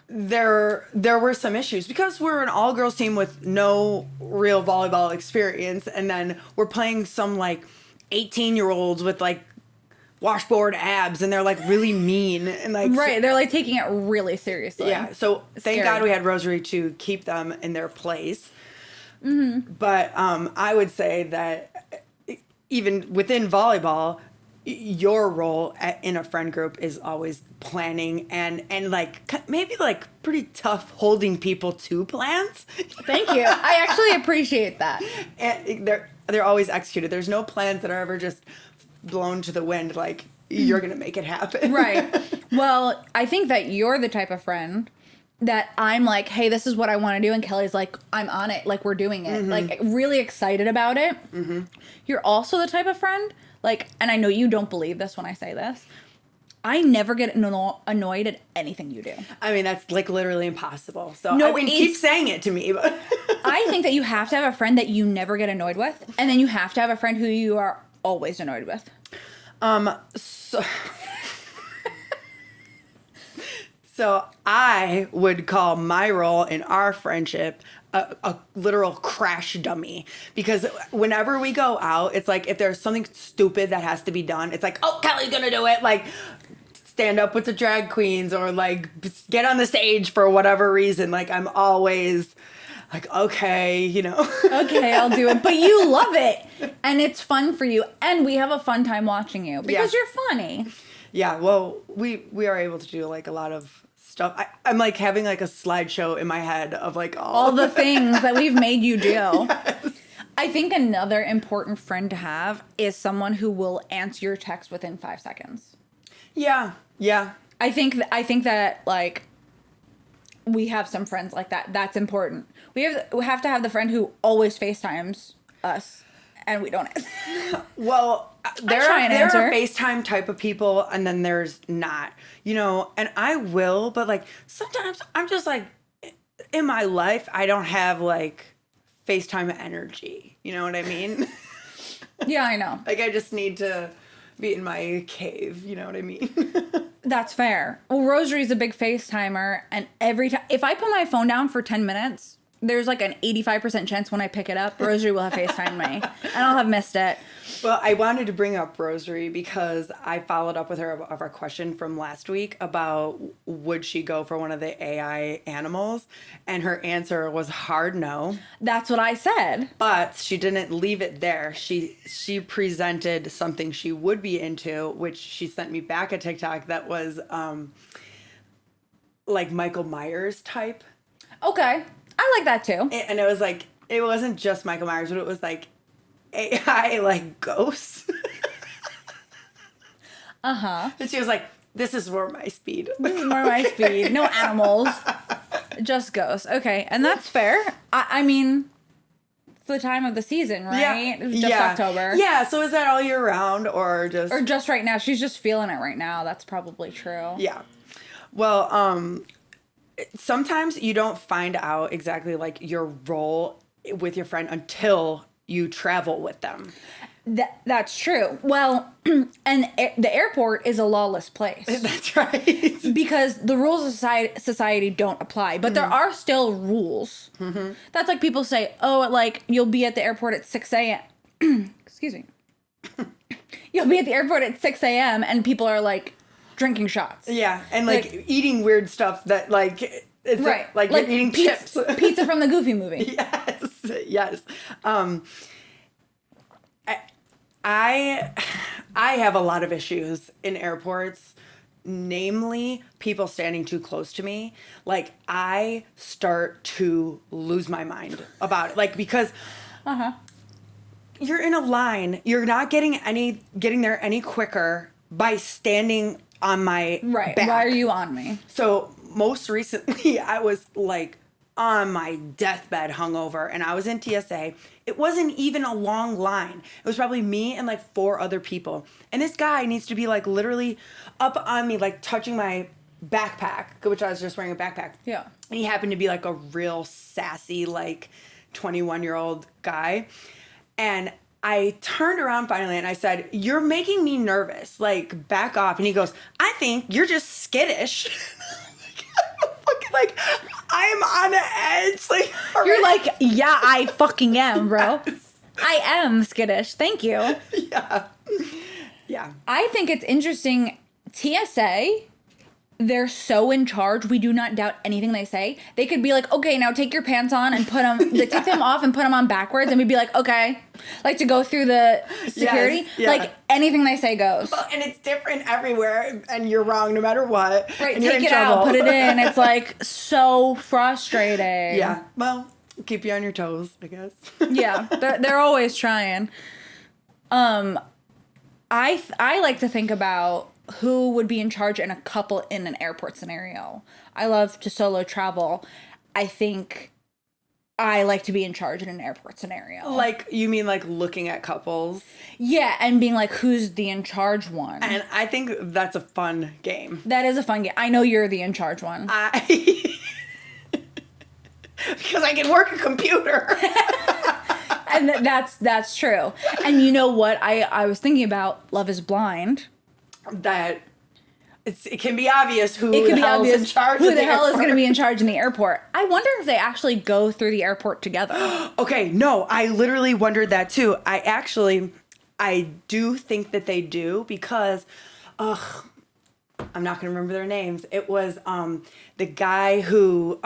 [SPEAKER 2] there were some issues, because we're an all-girls team with no real volleyball experience, and then we're playing some like 18-year-olds with like washboard abs, and they're like really mean and like
[SPEAKER 1] they're like taking it really seriously.
[SPEAKER 2] Yeah, so thank God we had Rosary to keep them in their place. Mm-hmm. But I would say that even within volleyball, your role in a friend group is always planning and like maybe like pretty tough holding people to plans.
[SPEAKER 1] Thank you. I actually appreciate that.
[SPEAKER 2] And they're always executed. There's no plans that are ever just blown to the wind, like you're gonna make it happen.
[SPEAKER 1] Right. Well, I think that you're the type of friend that I'm like, hey, this is what I want to do, and Kelly's like, I'm on it, like we're doing it. Mm-hmm. Like really excited about it. Mm-hmm. You're also the type of friend, like, and I know you don't believe this when I say this, I never get annoyed at anything you do.
[SPEAKER 2] I mean, that's like literally impossible. So
[SPEAKER 1] no,
[SPEAKER 2] I mean, keep saying it to me, but
[SPEAKER 1] I think that you have to have a friend that you never get annoyed with, and then you have to have a friend who you are always annoyed with.
[SPEAKER 2] So I would call my role in our friendship a literal crash dummy, because whenever we go out, it's like if there's something stupid that has to be done, it's like, oh, Kelly's gonna do it. Like stand up with the drag queens or like get on the stage for whatever reason. Like I'm always like, okay, you know. Okay,
[SPEAKER 1] I'll do it. But you love it. And it's fun for you. And we have a fun time watching you because you're funny.
[SPEAKER 2] Yeah, well, we are able to do like a lot of stuff. I'm like having like a slideshow in my head of like
[SPEAKER 1] all the things that we've made you do. Yes. I think another important friend to have is someone who will answer your text within 5 seconds.
[SPEAKER 2] Yeah.
[SPEAKER 1] I think that like we have some friends like that. That's important. We have to have the friend who always FaceTimes us, and we don't.
[SPEAKER 2] Well, there are FaceTime type of people, and then there's not. You know, and I will, but like sometimes I'm just like in my life I don't have like FaceTime energy. You know what I mean?
[SPEAKER 1] Yeah, I know.
[SPEAKER 2] Like I just need to be in my cave. You know what I mean?
[SPEAKER 1] That's fair. Well, Rosary's a big FaceTimer, and every time if I put my phone down for 10 minutes, there's like an 85% chance when I pick it up, Rosary will have FaceTimed me, and I'll have missed it.
[SPEAKER 2] Well, I wanted to bring up Rosary because I followed up with her of our question from last week about would she go for one of the AI animals, and her answer was hard no.
[SPEAKER 1] That's what I said.
[SPEAKER 2] But she didn't leave it there. She presented something she would be into, which she sent me back a TikTok that was like Michael Myers type.
[SPEAKER 1] Okay. I like that too.
[SPEAKER 2] And it was like, it wasn't just Michael Myers, but it was like AI, like ghosts.
[SPEAKER 1] Uh-huh.
[SPEAKER 2] And she was like, this is more my speed.
[SPEAKER 1] This is more my speed. No animals. Just ghosts. Okay. And that's fair. I mean, it's the time of the season, right?
[SPEAKER 2] Yeah.
[SPEAKER 1] It was just October.
[SPEAKER 2] Yeah. So is that all year round or just...
[SPEAKER 1] Or just right now? She's just feeling it right now. That's probably true.
[SPEAKER 2] Yeah. Well, sometimes you don't find out exactly like your role with your friend until you travel with them.
[SPEAKER 1] That's true. Well, and the airport is a lawless place.
[SPEAKER 2] That's right.
[SPEAKER 1] Because the rules of society don't apply, but there are still rules. That's like people say, oh, like, you'll be at the airport at 6 a.m. Excuse me. You'll be at the airport at 6 a.m. and people are, like, drinking shots.
[SPEAKER 2] Yeah, and, like eating weird stuff that, like, it's
[SPEAKER 1] right.
[SPEAKER 2] like you're eating chips.
[SPEAKER 1] Pizza from the Goofy movie.
[SPEAKER 2] Yes. I have a lot of issues in airports, namely people standing too close to me. Like, I start to lose my mind about it. Like, because you're in a line, you're not getting there any quicker by standing on my back.
[SPEAKER 1] Why are you on me?
[SPEAKER 2] So most recently, I was like on my deathbed hungover, and I was in TSA. It wasn't even a long line. It was probably me and like 4 other people. And this guy needs to be like literally up on me, like touching my backpack, which I was just wearing a backpack.
[SPEAKER 1] Yeah.
[SPEAKER 2] And he happened to be like a real sassy, like 21-year-old guy. And I turned around finally and I said, "You're making me nervous. Like, back off." And he goes, "I think you're just skittish." Like, I'm on the edge. Like,
[SPEAKER 1] you're like, yeah, I fucking am, bro. Yes. I am skittish. Thank you.
[SPEAKER 2] Yeah.
[SPEAKER 1] I think it's interesting. TSA, they're so in charge. We do not doubt anything they say. They could be like, okay, now take your pants on and put them, take them off and put them on backwards. And we'd be like, okay. Like, to go through the security.
[SPEAKER 2] Yes, yeah.
[SPEAKER 1] Like, anything they say goes.
[SPEAKER 2] Well, and it's different everywhere. And you're wrong no matter what.
[SPEAKER 1] Right,
[SPEAKER 2] and
[SPEAKER 1] take it out, put it in. It's like so frustrating.
[SPEAKER 2] Yeah. Well, keep you on your toes, I guess.
[SPEAKER 1] Yeah. They're always trying. I like to think about who would be in charge in a couple in an airport scenario. I love to solo travel. I think I like to be in charge in an airport scenario.
[SPEAKER 2] Like, you mean like looking at couples?
[SPEAKER 1] Yeah, and being like, who's the in charge one?
[SPEAKER 2] And I think that's a fun game.
[SPEAKER 1] That is a fun game. I know you're the in charge one.
[SPEAKER 2] Because I can work a computer.
[SPEAKER 1] And that's true. And you know what? I was thinking about Love is Blind.
[SPEAKER 2] That it can be obvious who the hell is in charge.
[SPEAKER 1] Who the hell is going to be in charge in the airport? I wonder if they actually go through the airport together.
[SPEAKER 2] Okay, no, I literally wondered that too. I do think that they do because, I'm not going to remember their names. It was the guy who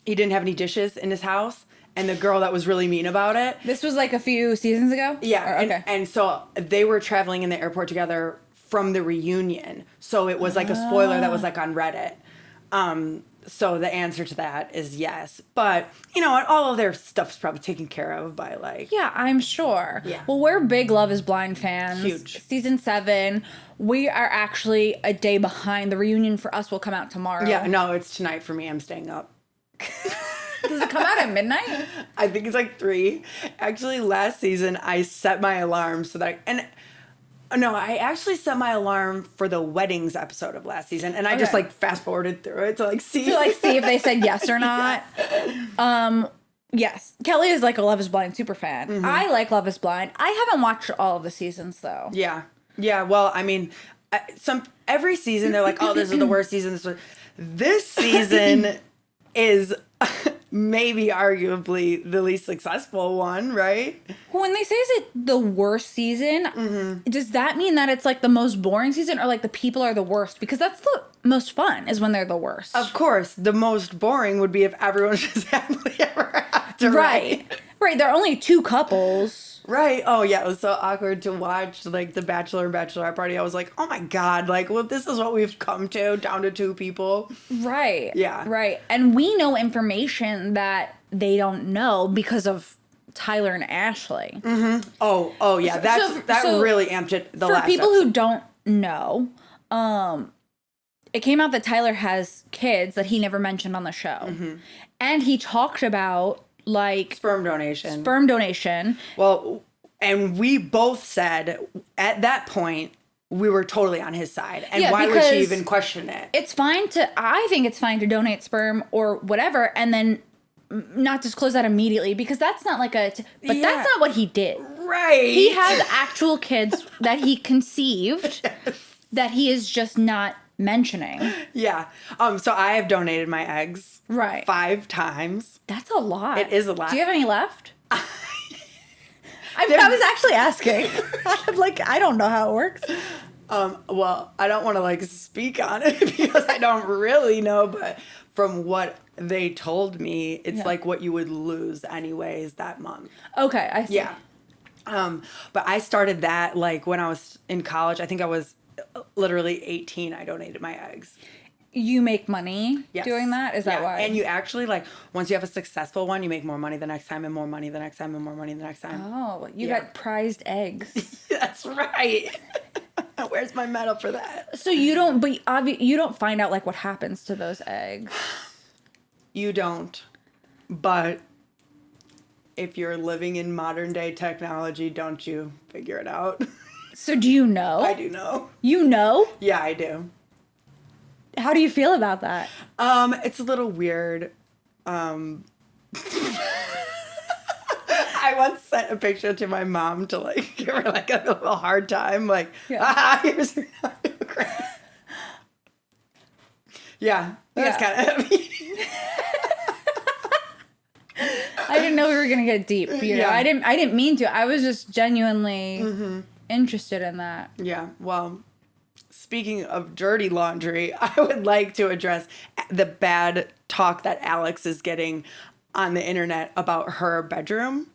[SPEAKER 2] he didn't have any dishes in his house. And the girl that was really mean about it.
[SPEAKER 1] This was like a few seasons ago?
[SPEAKER 2] Yeah.
[SPEAKER 1] Okay.
[SPEAKER 2] And so they were traveling in the airport together from the reunion. So it was like a spoiler that was like on Reddit. So the answer to that is yes. But, you know, all of their stuff's probably taken care of by like...
[SPEAKER 1] Yeah, I'm sure.
[SPEAKER 2] Yeah.
[SPEAKER 1] Well, we're big Love is Blind fans.
[SPEAKER 2] Huge.
[SPEAKER 1] Season 7. We are actually a day behind. The reunion for us will come out tomorrow.
[SPEAKER 2] Yeah, no, it's tonight for me. I'm staying up.
[SPEAKER 1] Does it come out at midnight?
[SPEAKER 2] I think it's like 3. Actually, last season, I set my alarm so that I actually set my alarm for the weddings episode of last season, and I just like fast forwarded through it to see
[SPEAKER 1] if they said yes or not. Yeah. Yes, Kelly is like a Love is Blind super fan. Mm-hmm. I like Love is Blind. I haven't watched all of the seasons though.
[SPEAKER 2] Yeah. Well, I mean, every season they're like, oh, this is the worst season. This season is maybe arguably the least successful one, right?
[SPEAKER 1] When they say is it the worst season, does that mean that it's like the most boring season or like the people are the worst? Because that's the most fun is when they're the worst.
[SPEAKER 2] Of course. The most boring would be if everyone's just happily ever after. Right.
[SPEAKER 1] There are only 2 couples.
[SPEAKER 2] Right. Oh, yeah. It was so awkward to watch, like, the Bachelor and Bachelorette party. I was like, oh, my God. Like, well, this is what we've come to, down to 2 people.
[SPEAKER 1] Right.
[SPEAKER 2] Yeah.
[SPEAKER 1] Right. And we know information that they don't know because of Tyler and Ashley.
[SPEAKER 2] Mm-hmm. Oh, yeah. That really amped it the last
[SPEAKER 1] For people
[SPEAKER 2] episode.
[SPEAKER 1] who don't know, it came out that Tyler has kids that he never mentioned on the show. Mm-hmm. And he talked about... like
[SPEAKER 2] sperm donation.
[SPEAKER 1] Well,
[SPEAKER 2] and we both said at that point we were totally on his side. And why would she even question it?
[SPEAKER 1] I think it's fine to donate sperm or whatever and then not disclose that immediately because that's not like that's not what he did.
[SPEAKER 2] Right.
[SPEAKER 1] He has actual kids that he conceived that he is just not mentioning.
[SPEAKER 2] Yeah. So I have donated my eggs.
[SPEAKER 1] Right.
[SPEAKER 2] 5 times.
[SPEAKER 1] That's a lot.
[SPEAKER 2] It is a lot.
[SPEAKER 1] Do you have any left? I was actually asking. I'm like, I don't know how it works.
[SPEAKER 2] Well, I don't want to like speak on it because I don't really know, but from what they told me, it's like what you would lose anyways that month.
[SPEAKER 1] Okay, I see.
[SPEAKER 2] Yeah. But I started that like when I was in college. I think I was literally 18. I donated my eggs.
[SPEAKER 1] You make money
[SPEAKER 2] Yes.
[SPEAKER 1] doing that? Is that why?
[SPEAKER 2] And you actually like once you have a successful one, you make more money the next time and more money the next time and more money the next time.
[SPEAKER 1] Oh, you got prized eggs.
[SPEAKER 2] That's right. Where's my medal for that?
[SPEAKER 1] So you don't, but you don't find out like what happens to those eggs.
[SPEAKER 2] You don't. But if you're living in modern day technology, don't you figure it out?
[SPEAKER 1] So do you know?
[SPEAKER 2] I do know.
[SPEAKER 1] You know?
[SPEAKER 2] Yeah, I do.
[SPEAKER 1] How do you feel about that?
[SPEAKER 2] It's a little weird. I once sent a picture to my mom to like give her like a little hard time, like, here's your Yeah, that's kind of heavy.
[SPEAKER 1] I didn't know we were gonna get deep. You know, I didn't mean to. I was just genuinely interested in that.
[SPEAKER 2] Yeah. Well, speaking of dirty laundry, I would like to address the bad talk that Alex is getting on the internet about her bedroom.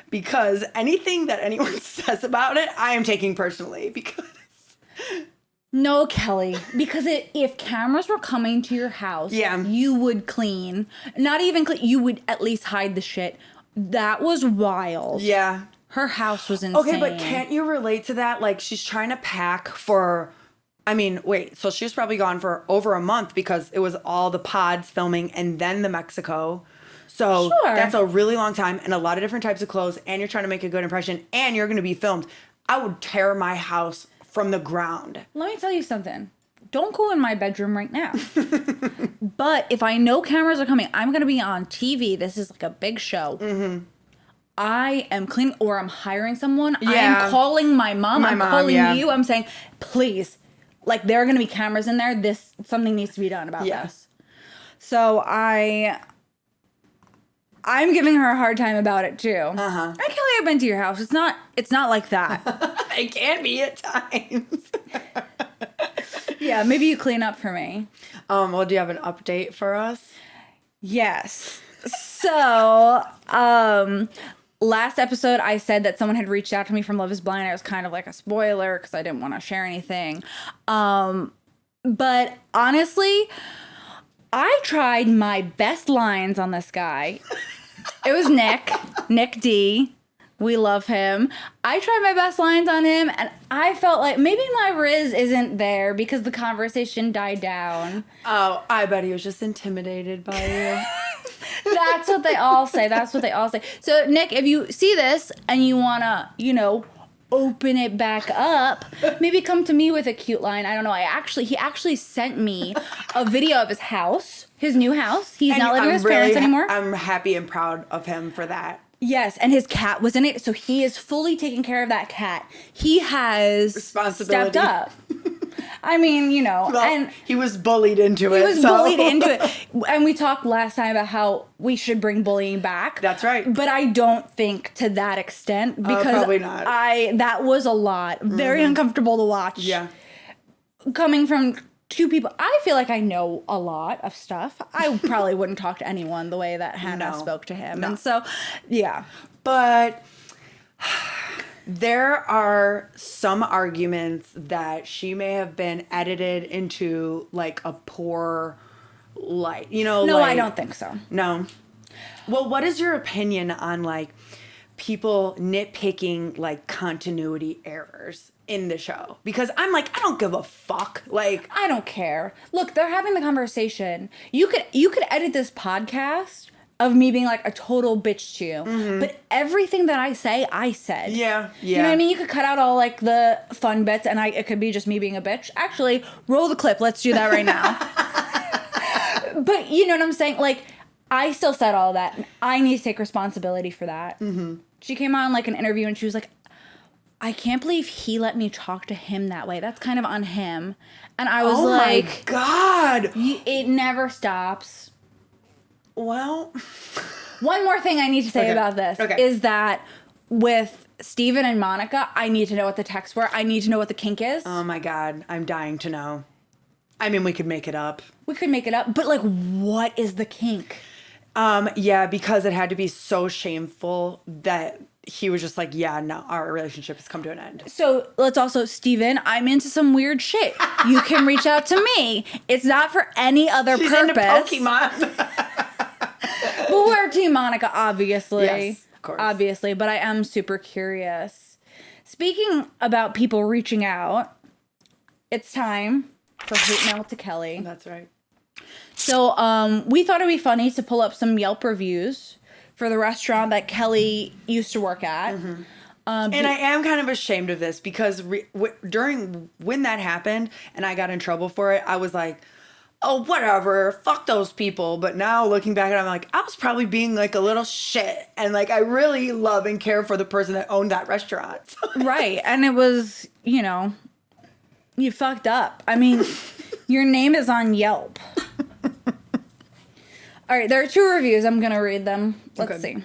[SPEAKER 2] Because anything that anyone says about it, I am taking personally. Because
[SPEAKER 1] no, Kelly, because if cameras were coming to your house, you would clean. Not even clean. You would at least hide the shit. That was wild.
[SPEAKER 2] Yeah.
[SPEAKER 1] Her house was insane.
[SPEAKER 2] Okay, but can't you relate to that? Like, she's trying to pack for... I mean, wait, so she was probably gone for over a month because it was all the pods filming and then the Mexico. So that's a really long time and a lot of different types of clothes, and you're trying to make a good impression and you're going to be filmed. I would tear my house from the ground. Let
[SPEAKER 1] me tell you something. Don't go in my bedroom right now. But if I know cameras are coming, I'm going to be on TV. This is like a big show. Mm-hmm. I am cleaning, or I'm hiring someone. Yeah. I am calling my mom. I'm calling you. I'm saying, please, like, there are going to be cameras in there. Something needs to be done about this. So I'm giving her a hard time about it too. Uh-huh. I Kelly, I've been to your house. It's not like that.
[SPEAKER 2] It can be at times.
[SPEAKER 1] Yeah, maybe you clean up for me.
[SPEAKER 2] Well, do you have an update for us?
[SPEAKER 1] Yes. So, last episode I said that someone had reached out to me from Love is Blind. It was kind of like a spoiler because I didn't want to share anything. But honestly, I tried my best lines on this guy. It was Nick D. We love him. I tried my best lines on him, and I felt like maybe my Riz isn't there because the conversation died down.
[SPEAKER 2] Oh, I bet he was just intimidated by you.
[SPEAKER 1] That's what they all say. So, Nick, if you see this and you want to, open it back up, maybe come to me with a cute line. I don't know. He actually sent me a video of his house, his new house. He's not living with his parents anymore.
[SPEAKER 2] I'm happy and proud of him for that.
[SPEAKER 1] Yes, and his cat was in it, so he is fully taking care of that cat. He has stepped up. I mean,
[SPEAKER 2] well,
[SPEAKER 1] and
[SPEAKER 2] he was bullied into it.
[SPEAKER 1] And we talked last time about how we should bring bullying back.
[SPEAKER 2] That's right.
[SPEAKER 1] But I don't think to that extent, because
[SPEAKER 2] probably not.
[SPEAKER 1] That was a lot. Very uncomfortable to watch.
[SPEAKER 2] Yeah.
[SPEAKER 1] Coming from two people, I feel like I know a lot of stuff. I probably wouldn't talk to anyone the way that Hannah spoke to him. No. And so, yeah.
[SPEAKER 2] But there are some arguments that she may have been edited into like a poor light.
[SPEAKER 1] No, I don't think so.
[SPEAKER 2] No. Well, what is your opinion on like people nitpicking like continuity errors in the show? Because I'm like, I don't give a fuck. Like,
[SPEAKER 1] I don't care. Look, they're having the conversation. You could edit this podcast of me being like a total bitch to you, but everything that I say, I said.
[SPEAKER 2] Yeah.
[SPEAKER 1] You know what I mean? You could cut out all like the fun bits, and it could be just me being a bitch. Actually, roll the clip. Let's do that right now. But you know what I'm saying? Like, I still said all that. I need to take responsibility for that. Mm-hmm. She came on like an interview and she was like, I can't believe he let me talk to him that way. That's kind of on him. And I was
[SPEAKER 2] Oh
[SPEAKER 1] like,
[SPEAKER 2] my God.
[SPEAKER 1] It never stops.
[SPEAKER 2] Well,
[SPEAKER 1] one more thing I need to say about this is that with Steven and Monica, I need to know what the texts were. I need to know what the kink is.
[SPEAKER 2] Oh my God. I'm dying to know. I mean, we could make it up.
[SPEAKER 1] We could make it up. But like, what is the kink?
[SPEAKER 2] Yeah, because it had to be so shameful that he was just like, yeah, no, our relationship has come to an end. So
[SPEAKER 1] let's also, Steven, I'm into some weird shit. You can reach out to me. It's not for any other purpose.
[SPEAKER 2] Into Pokemon.
[SPEAKER 1] Well, we're Team Monica, obviously.
[SPEAKER 2] Yes, of course.
[SPEAKER 1] Obviously, but I am super curious. Speaking about people reaching out, it's time for hate mail to Kelly.
[SPEAKER 2] That's right.
[SPEAKER 1] So we thought it'd be funny to pull up some Yelp reviews for the restaurant that Kelly used to work at.
[SPEAKER 2] Mm-hmm. And I am kind of ashamed of this because when that happened and I got in trouble for it, I was like, oh, whatever, fuck those people. But now looking back at it, I'm like, I was probably being like a little shit. And like, I really love and care for the person that owned that restaurant.
[SPEAKER 1] Right. And it was, you know, you fucked up. I mean, your name is on Yelp. All right, there are 2 reviews. I'm going to read them. Let's see.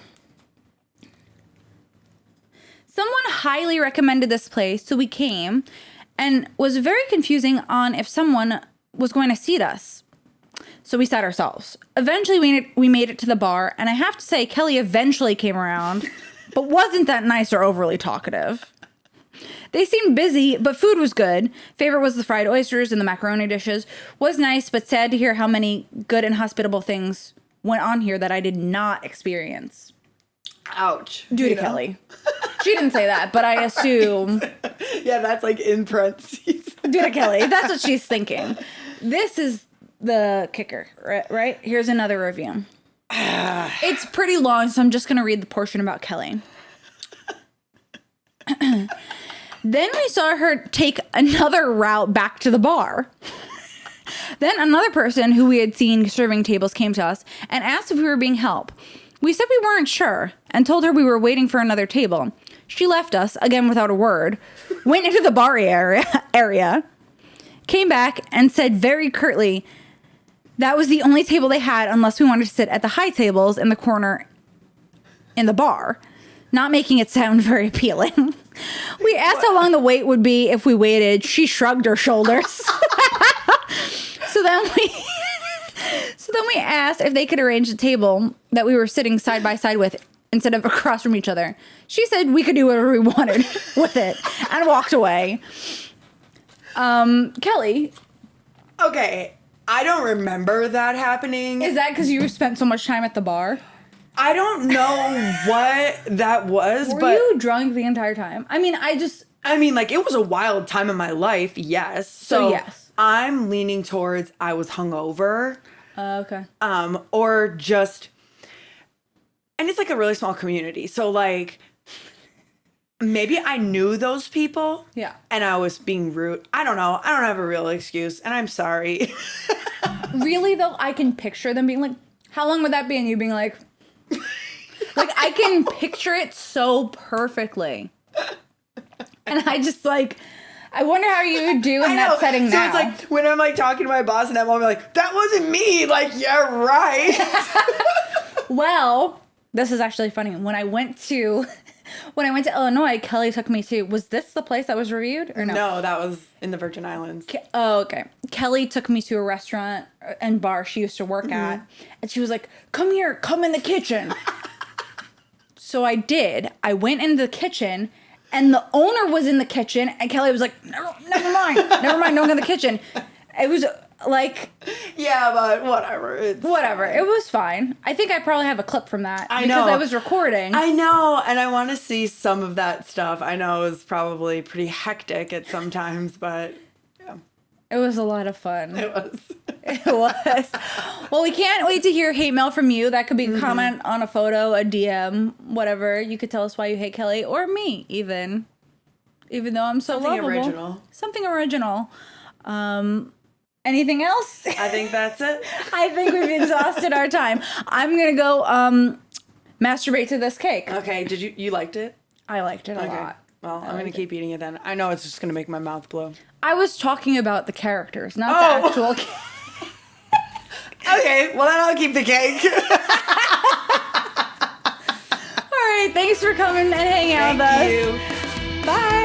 [SPEAKER 1] Someone highly recommended this place, so we came, and was very confusing on if someone was going to seat us. So we sat ourselves. Eventually, we made it to the bar, and I have to say, Kelly eventually came around, but wasn't that nice or overly talkative. They seemed busy, but food was good. Favorite was the fried oysters and the macaroni dishes. Was nice, but sad to hear how many good and hospitable things went on here that I did not experience.
[SPEAKER 2] Ouch.
[SPEAKER 1] Due to Kelly. She didn't say that, but I assume.
[SPEAKER 2] Yeah, that's like in parentheses.
[SPEAKER 1] Due to Kelly. That's what she's thinking. This is the kicker, right? Here's another review. It's pretty long, so I'm just going to read the portion about Kelly. Then we saw her take another route back to the bar. Then another person who we had seen serving tables came to us and asked if we were being helped. We said we weren't sure and told her we were waiting for another table. She left us, again without a word, went into the bar area, came back and said very curtly that was the only table they had unless we wanted to sit at the high tables in the corner in the bar, not making it sound very appealing. We asked how long the wait would be if we waited. She shrugged her shoulders. So then we asked if they could arrange a table that we were sitting side by side with instead of across from each other. She said we could do whatever we wanted with it and walked away. Kelly.
[SPEAKER 2] Okay, I don't remember that happening.
[SPEAKER 1] Is that because you spent so much time at the bar?
[SPEAKER 2] I don't know what that was,
[SPEAKER 1] Were
[SPEAKER 2] but
[SPEAKER 1] you drunk the entire time? I mean,
[SPEAKER 2] like, it was a wild time in my life, yes. So
[SPEAKER 1] yes.
[SPEAKER 2] I'm leaning towards I was hungover.
[SPEAKER 1] Okay.
[SPEAKER 2] Or just, and it's like a really small community. So like, maybe I knew those people.
[SPEAKER 1] Yeah.
[SPEAKER 2] And I was being rude. I don't know. I don't have a real excuse, and I'm sorry.
[SPEAKER 1] Really though, I can picture them being like, how long would that be? And you being like, I can picture it so perfectly. And I just like, I wonder how you would do in that setting now.
[SPEAKER 2] So it's like when I'm like talking to my boss and I'm like, that wasn't me. Like, yeah, right.
[SPEAKER 1] Well, this is actually funny. When I went to Illinois, Kelly took me to, was this the place that was reviewed or no?
[SPEAKER 2] No, that was in the Virgin Islands.
[SPEAKER 1] Oh, okay. Kelly took me to a restaurant and bar she used to work at. And she was like, come here, come in the kitchen. So I did. I went into the kitchen and the owner was in the kitchen and Kelly was like, never mind, don't go in the kitchen. It was like...
[SPEAKER 2] Yeah, but whatever.
[SPEAKER 1] Whatever. It was fine. I think I probably have a clip from that.
[SPEAKER 2] I know.
[SPEAKER 1] Because I was recording.
[SPEAKER 2] I know, and I want to see some of that stuff. I know it was probably pretty hectic at some times, but yeah.
[SPEAKER 1] It was a lot of fun.
[SPEAKER 2] It was.
[SPEAKER 1] It was. Well, we can't wait to hear hate mail from you. That could be a comment on a photo, a DM, whatever. You could tell us why you hate Kelly, or me, even though I'm so
[SPEAKER 2] Something
[SPEAKER 1] lovable.
[SPEAKER 2] original.
[SPEAKER 1] Something original. Anything else?
[SPEAKER 2] I think that's it.
[SPEAKER 1] I think we've exhausted our time. I'm going to go masturbate to this cake.
[SPEAKER 2] Okay, did you liked it?
[SPEAKER 1] I liked it a lot.
[SPEAKER 2] Well, I'm going to keep eating it then. I know it's just going to make my mouth blow.
[SPEAKER 1] I was talking about the characters, not the actual cake.
[SPEAKER 2] Okay, well then I'll keep the cake.
[SPEAKER 1] All right, thanks for coming and hanging out with us.
[SPEAKER 2] Thank you.
[SPEAKER 1] Bye.